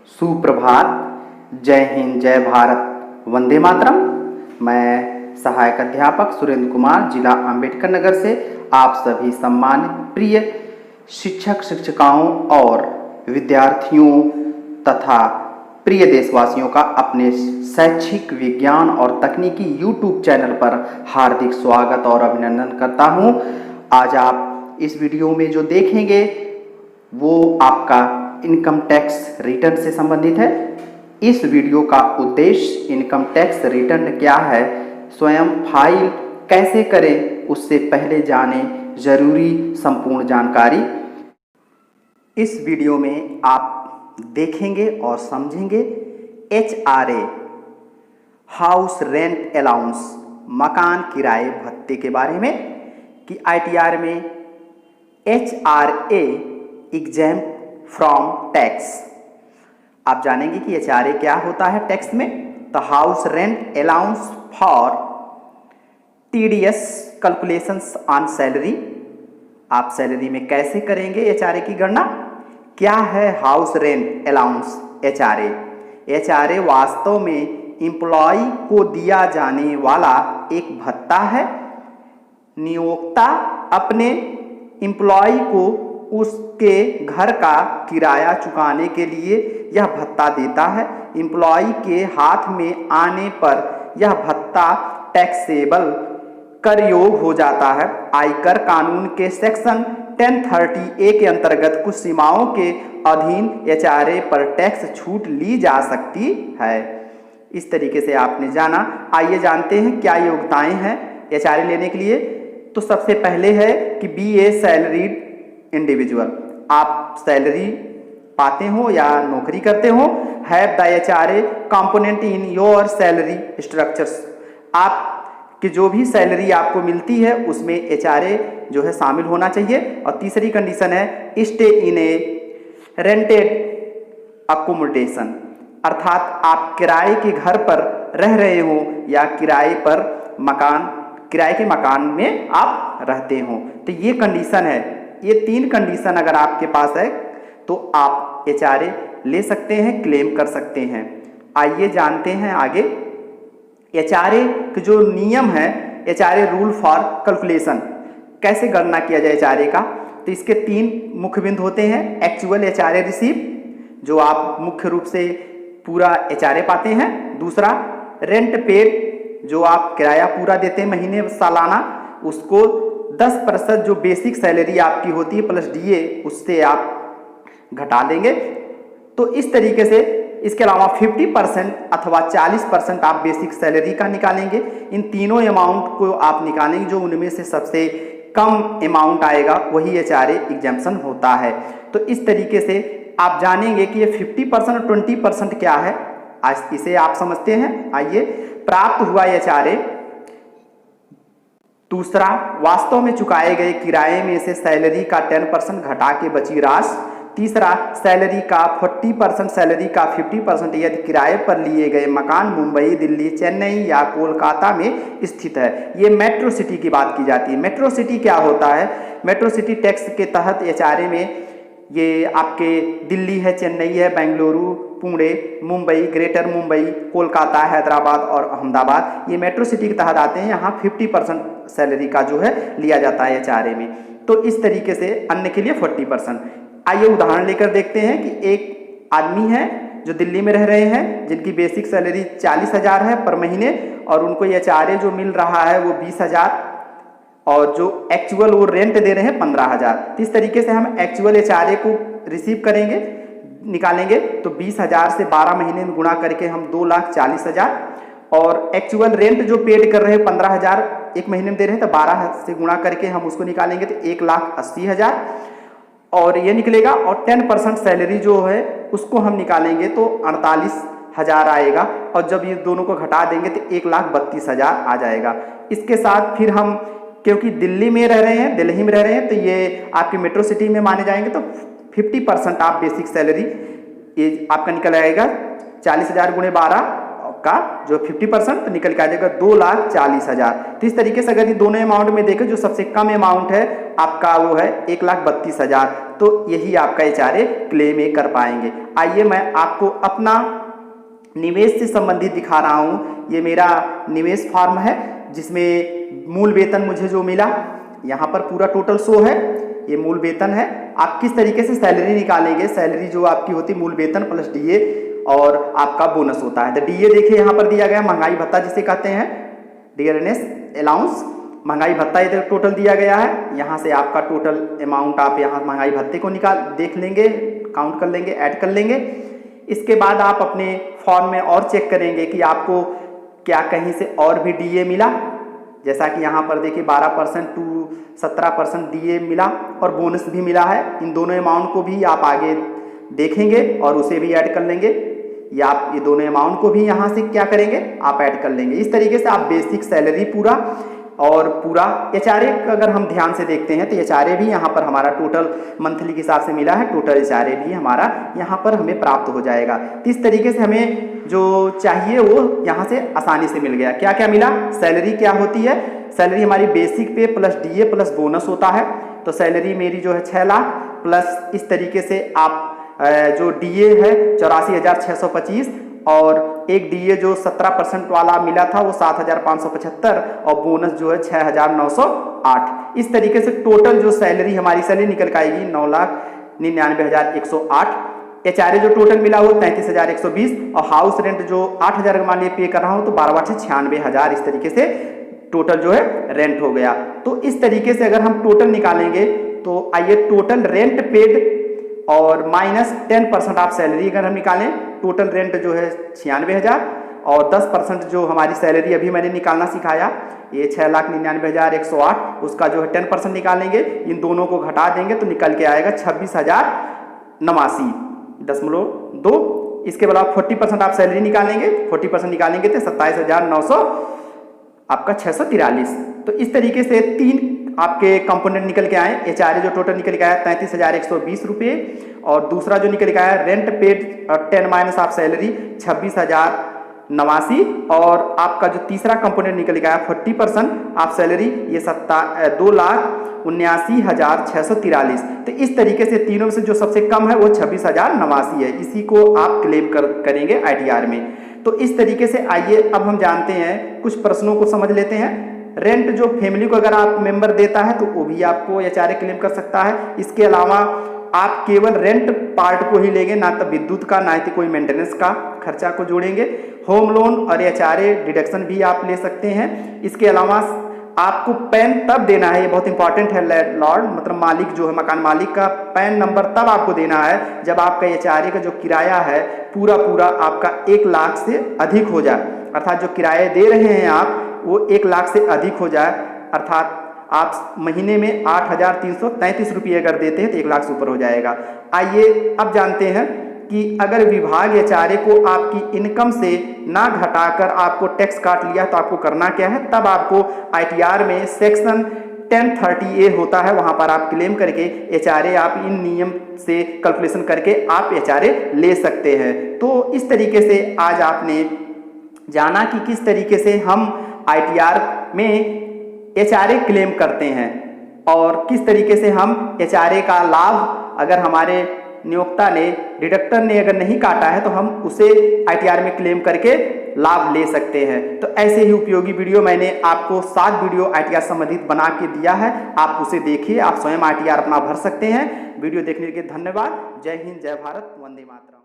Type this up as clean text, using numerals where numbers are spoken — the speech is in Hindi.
सुप्रभात, जय हिंद, जय भारत, वंदे मातरम। मैं सहायक अध्यापक सुरेंद्र कुमार, जिला अंबेडकर नगर से आप सभी सम्मानित प्रिय शिक्षक शिक्षिकाओं और विद्यार्थियों तथा प्रिय देशवासियों का अपने शैक्षिक विज्ञान और तकनीकी यूट्यूब चैनल पर हार्दिक स्वागत और अभिनंदन करता हूं। आज आप इस वीडियो में जो देखेंगे वो आपका इनकम टैक्स रिटर्न से संबंधित है। इस वीडियो का उद्देश्य इनकम टैक्स रिटर्न क्या है, स्वयं फाइल कैसे करें, उससे पहले जाने जरूरी संपूर्ण जानकारी। इस वीडियो में आप देखेंगे और समझेंगे HRA हाउस रेंट अलाउंस मकान किराए भत्ते के बारे में कि ITR में HRA एग्जाम फ्रॉम टैक्स। आप जानेंगे कि HRA क्या होता है टैक्स में। तो house rent allowance for TDS calculations on salary, आप सैलरी में कैसे करेंगे HRA की गणना। क्या है house rent allowance HRA? HRA वास्तव में एम्प्लॉय को दिया जाने वाला एक भत्ता है। नियोक्ता अपने एम्प्लॉय को उसके घर का किराया चुकाने के लिए यह भत्ता देता है। एम्प्लॉय के हाथ में आने पर यह भत्ता टैक्सेबल कर योग हो जाता है। आयकर कानून के सेक्शन 1030A के अंतर्गत कुछ सीमाओं के अधीन HRA पर टैक्स छूट ली जा सकती है। इस तरीके से आपने जाना। आइए जानते हैं क्या योग्यताएं हैं HRA लेने के लिए। तो सबसे पहले है कि बी ए सैलरीड इंडिविजुअल, आप सैलरी पाते हो या नौकरी करते हो। Have the HRA component in your salary structures, आप कि जो भी सैलरी आपको मिलती है उसमें HRA जो है शामिल होना चाहिए। और तीसरी कंडीशन है stay in A rented accommodation, अर्थात आप किराए के घर पर रह रहे हो या किराए के मकान में आप रहते हो। तो ये कंडीशन है, ये 3 कंडीशन अगर आपके पास है तो आप HRA ले सकते हैं, क्लेम कर सकते हैं। आइए जानते हैं आगे HRA के जो नियम है, HRA रूल फॉर कैलकुलेशन, कैसे गणना किया जाए HRA का। तो इसके 3 मुख्य बिंदु होते हैं। एक्चुअल HRA रिसीव, जो आप मुख्य रूप से पूरा HRA पाते हैं। दूसरा रेंट पेड, जो आप किराया पूरा देते हैं महीने सालाना, उसको 10% जो बेसिक सैलरी आपकी होती है प्लस DA उससे आप घटा लेंगे। तो इस तरीके से इसके अलावा 50% अथवा 40% आप बेसिक सैलरी का निकालेंगे। इन तीनों अमाउंट को आप निकालेंगे, जो उनमें से सबसे कम अमाउंट आएगा वही HRA एग्जाम्पशन होता है। तो इस तरीके से आप जानेंगे कि ये 50% और 20% क्या है, आज इसे आप समझते हैं। आइए, प्राप्त हुआ HRA। दूसरा, वास्तव में चुकाए गए किराए में से सैलरी का 10% घटा के बची राशि। तीसरा, सैलरी का 40%, सैलरी का 50% यदि किराए पर लिए गए मकान मुंबई, दिल्ली, चेन्नई या कोलकाता में स्थित है। ये मेट्रो सिटी की बात की जाती है। मेट्रो सिटी क्या होता है? मेट्रो सिटी टैक्स के तहत HRA में ये आपके दिल्ली है, चेन्नई है, बेंगलुरु, पुणे, मुंबई, ग्रेटर मुंबई, कोलकाता, हैदराबाद और अहमदाबाद, ये मेट्रो सिटी के तहत आते हैं। यहाँ 50% सैलरी का जो है लिया जाता है HRA में। तो इस तरीके से अन्य के लिए 40%। आइए उदाहरण लेकर देखते हैं कि एक आदमी है जो दिल्ली में रह रहे हैं, जिनकी बेसिक सैलरी 40,000 है पर महीने, और उनको HRA जो मिल रहा है वो 20,000, और जो एक्चुअल वो रेंट दे रहे हैं 15,000। इस तरीके से हम एक्चुअल HRA को रिसीव करेंगे, निकालेंगे। तो 20,000 से 12 महीने में गुणा करके हम 2,40,000, और एक्चुअल रेंट जो पेड कर रहे हैं 15,000 एक महीने में दे रहे हैं, तो 12 से गुणा करके हम उसको निकालेंगे तो 1,80,000 और ये निकलेगा। और 10% सैलरी जो है उसको हम निकालेंगे तो 48,000 आएगा, और जब ये दोनों को घटा देंगे तो 1,32,000 आ जाएगा। इसके साथ फिर हम, क्योंकि दिल्ली में रह रहे हैं, दिल्ली में रह रहे हैं, तो ये आपके मेट्रो सिटी में माने जाएंगे। तो 50% आप बेसिक सैलरी ये आपका निकल आएगा 40,000 गुणे 12, का जो 50% तो निकल के आ जाएगा 2,40,000। तो इस तरीके से अगर ये दोनों अमाउंट में देखें, जो सबसे कम अमाउंट है आपका वो है 1,32,000। तो यही आपका HRA क्लेम कर पाएंगे। आइए मैं आपको अपना निवेश से संबंधित दिखा रहा हूँ। ये मेरा निवेश फॉर्म है जिसमें मूल वेतन मुझे जो मिला, यहाँ पर पूरा टोटल शो है, ये मूल वेतन है। आप किस तरीके से सैलरी निकालेंगे, सैलरी जो आपकी होती है मूल वेतन प्लस DA और आपका बोनस होता है। तो DA देखिए यहाँ पर दिया गया, महंगाई भत्ता जिसे कहते हैं, डियरनेस अलाउंस, महंगाई भत्ता इधर टोटल दिया गया है। यहाँ से आपका टोटल अमाउंट आप यहाँ महंगाई भत्ते को देख लेंगे, काउंट कर लेंगे, ऐड कर लेंगे। इसके बाद आप अपने फॉर्म में और चेक करेंगे कि आपको क्या कहीं से और भी DA मिला, जैसा कि यहाँ पर देखिए 12% टू 17% DA मिला और बोनस भी मिला है। इन दोनों अमाउंट को भी आप आगे देखेंगे और उसे भी ऐड कर लेंगे, या आप ये दोनों अमाउंट को भी यहाँ से क्या करेंगे, आप ऐड कर लेंगे। इस तरीके से आप बेसिक सैलरी पूरा और पूरा HRA अगर हम ध्यान से देखते हैं तो HRA भी यहाँ पर हमारा टोटल मंथली के हिसाब से मिला है, टोटल HRA भी हमारा यहाँ पर हमें प्राप्त हो जाएगा। तो इस तरीके से हमें जो चाहिए वो यहाँ से आसानी से मिल गया। क्या क्या मिला, सैलरी क्या होती है, सैलरी हमारी बेसिक पे प्लस DA प्लस बोनस होता है। तो सैलरी मेरी जो है 6 लाख प्लस इस तरीके से आप जो DA है 84,625 और एक DA जो 17% वाला मिला था वो 7,575 और बोनस जो है 6,908। इस तरीके से टोटल जो सैलरी हमारी सैलरी निकल के आएगी 9,99,108। HRA जो टोटल मिला वो 33,120 और हाउस रेंट जो 8,000 मान लीजिए पे कर रहा हूँ तो 12,96,000 इस तरीके से टोटल जो है रेंट हो गया। तो इस तरीके से अगर हम टोटल निकालेंगे तो आइए टोटल रेंट पेड और माइनस 10% आप सैलरी अगर हम निकालें, टोटल रेंट जो है 96,000 और 10% जो हमारी सैलरी अभी मैंने निकालना सिखाया ये 6,99,108, उसका जो है 10% निकालेंगे, इन दोनों को घटा देंगे तो निकल के आएगा 26,089.2। इसके बाद 40% आप सैलरी निकालेंगे, 40% निकालेंगे तो 27,900 आपका 643। तो इस तरीके से 3 आपके कंपोनेंट निकल के आए। HRA जो टोटल निकल के आया 33,120 रुपये और दूसरा जो निकल के आया रेंट पेड 10 माइनस आप सैलरी 26,089 और आपका जो तीसरा कंपोनेंट निकल के आया 40% आप सैलरी ये 2,79,643। तो इस तरीके से तीनों से जो सबसे कम है वो 26,089 है, इसी को आप क्लेम करेंगे ITR में। तो इस तरीके से आइए अब हम जानते हैं, कुछ प्रश्नों को समझ लेते हैं। रेंट जो फैमिली को अगर आप मेंबर देता है तो वो भी आपको HRA क्लेम कर सकता है। इसके अलावा आप केवल रेंट पार्ट को ही लेंगे, ना तो विद्युत का ना तो कोई मेंटेनेंस का खर्चा को जोड़ेंगे। होम लोन और HRA डिडक्शन भी आप ले सकते हैं। इसके अलावा आपको पैन तब देना है, ये बहुत इंपॉर्टेंट है, लैंडलॉर्ड मतलब मालिक जो है मकान मालिक का पैन नंबर तब आपको देना है जब आपका HRA का जो किराया है पूरा आपका 1 लाख से अधिक हो जाए, अर्थात जो किराए दे रहे हैं आप वो 1 लाख से अधिक हो जाए, अर्थात आप महीने में 8,333 रुपये अगर देते हैं तो 1 लाख से ऊपर हो जाएगा। आइए अब जानते हैं कि अगर विभाग HRA को आपकी इनकम से ना घटाकर आपको टैक्स काट लिया तो आपको करना क्या है। तब आपको ITR में सेक्शन 1030A होता है, वहां पर आप क्लेम करके HRA आप इन नियम से कैलकुलेशन करके आप HRA ले सकते हैं। तो इस तरीके से आज आपने जाना कि किस तरीके से हम ITR में HRA क्लेम करते हैं और किस तरीके से हम HRA का लाभ अगर हमारे नियोक्ता ने डिडक्टर ने अगर नहीं काटा है तो हम उसे ITR में क्लेम करके लाभ ले सकते हैं। तो ऐसे ही उपयोगी वीडियो मैंने आपको 7 वीडियो ITR संबंधित बना के दिया है, आप उसे देखिए, आप स्वयं ITR अपना भर सकते हैं। वीडियो देखने के लिए धन्यवाद। जय हिंद, जय भारत, वंदे मातरम।